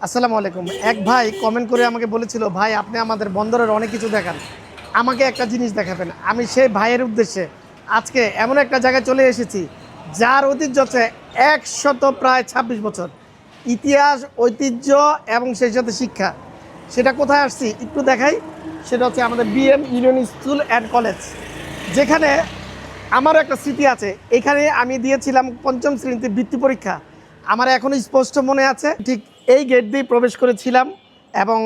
আসসালামু আলাইকুম। এক ভাই কমেন্ট করে আমাকে বলেছিল, ভাই আপনি আমাদের বন্দরের অনেক কিছু দেখান, আমাকে একটা জিনিস দেখাবেন। আমি সেই ভাইয়ের উদ্দেশ্যে আজকে এমন একটা জায়গায় চলে এসেছি যার ঐতিহ্য হচ্ছে 126 বছর ইতিহাস, ঐতিহ্য এবং সেই সাথে শিক্ষা। সেটা কোথায় আসছি একটু দেখাই। সেটা হচ্ছে আমাদের BM union school and college, যেখানে আমারও একটা স্মৃতি আছে। এখানে আমি দিয়েছিলাম পঞ্চম শ্রেণীতে বৃত্তি পরীক্ষা। আমার এখনও স্পষ্ট মনে আছে, ঠিক এই গেট দিয়ে প্রবেশ করেছিলাম। এবং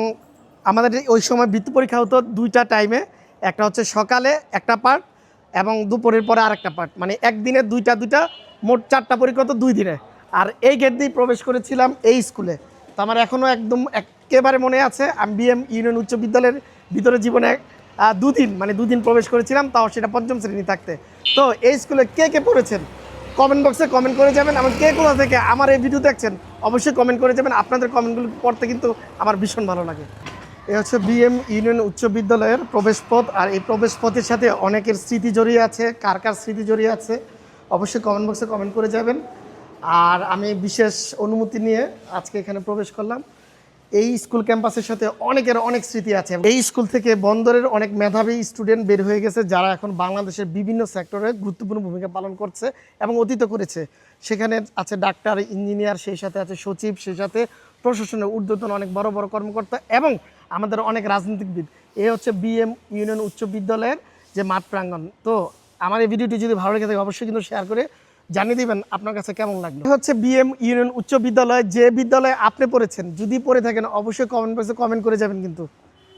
আমাদের ওই সময় বৃত্তি পরীক্ষা হতো দুইটা টাইমে, একটা হচ্ছে সকালে একটা পার্ট এবং দুপুরের পরে আরেকটা পার্ট, মানে একদিনে দুইটা দুইটা, মোট 4টা পরীক্ষা হতো 2 দিনে। আর এই গেট দিয়ে প্রবেশ করেছিলাম এই স্কুলে। তো আমার এখনও একদম একেবারে মনে আছে, আমি বিএম ইউনিয়ন উচ্চ বিদ্যালয়ের ভিতরে জীবনে 2 দিন, মানে 2 দিন প্রবেশ করেছিলাম, তাও সেটা পঞ্চম শ্রেণী থাকতে। তো এই স্কুলে কে কে পড়েছেন কমেন্ট বক্সে কমেন্ট করে যাবেন, এবং কে কোথা থেকে আমার এই ভিডিও দেখছেন অবশ্যই কমেন্ট করে যাবেন। আপনাদের কমেন্টগুলো পড়তে কিন্তু আমার ভীষণ ভালো লাগে। এ হচ্ছে বিএম ইউনিয়ন উচ্চ বিদ্যালয়ের প্রবেশপথ, আর এই প্রবেশপথের সাথে অনেকের স্মৃতি জড়িয়ে আছে। কার কার স্মৃতি জড়িয়ে আছে অবশ্যই কমেন্ট বক্সে কমেন্ট করে যাবেন। আর আমি বিশেষ অনুমতি নিয়ে আজকে এখানে প্রবেশ করলাম। এই স্কুল ক্যাম্পাসের সাথে অনেকের অনেক স্মৃতি আছে। এই স্কুল থেকে বন্দরের অনেক মেধাবী স্টুডেন্ট বের হয়ে গেছে, যারা এখন বাংলাদেশের বিভিন্ন সেক্টরে গুরুত্বপূর্ণ ভূমিকা পালন করছে এবং অতীত করেছে। সেখানে আছে ডাক্তার, ইঞ্জিনিয়ার, সেই সাথে আছে সচিব, সেই সাথে প্রশাসনের ঊর্ধ্বতন অনেক বড় বড় কর্মকর্তা এবং আমাদের অনেক রাজনীতিবিদ। এ হচ্ছে বিএম ইউনিয়ন উচ্চ বিদ্যালয়ের যে মাঠ প্রাঙ্গণ। তো আমার এই ভিডিওটি যদি ভালো লেগে থাকে অবশ্যই কিন্তু শেয়ার করে জানিয়ে দিবেন আপনার কাছে কেমন লাগলো। হচ্ছে বিএম ইউনিয়ন উচ্চ বিদ্যালয়, যে বিদ্যালয়ে আপনি পড়েছেন, যদি পড়ে থাকেন অবশ্যই কমেন্ট বক্সে কমেন্ট করে যাবেন কিন্তু,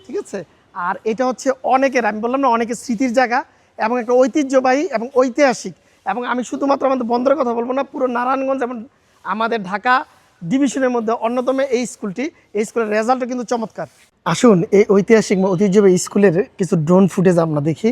ঠিক আছে। আর এটা হচ্ছে অনেকের, আমি বললাম না, অনেকের স্মৃতির জায়গা এবং একটা ঐতিহ্যবাহী এবং ঐতিহাসিক। এবং আমি শুধুমাত্র আমাদের বন্দরের কথা বলবো না, পুরো নারায়ণগঞ্জ এবং আমাদের ঢাকা ডিভিশনের মধ্যে অন্যতম এই স্কুলটি। এই স্কুলের রেজাল্টও কিন্তু চমৎকার। আসুন এই ঐতিহাসিক ঐতিহ্যবাহী স্কুলের কিছু ড্রোন ফুটেজ আমরা দেখি।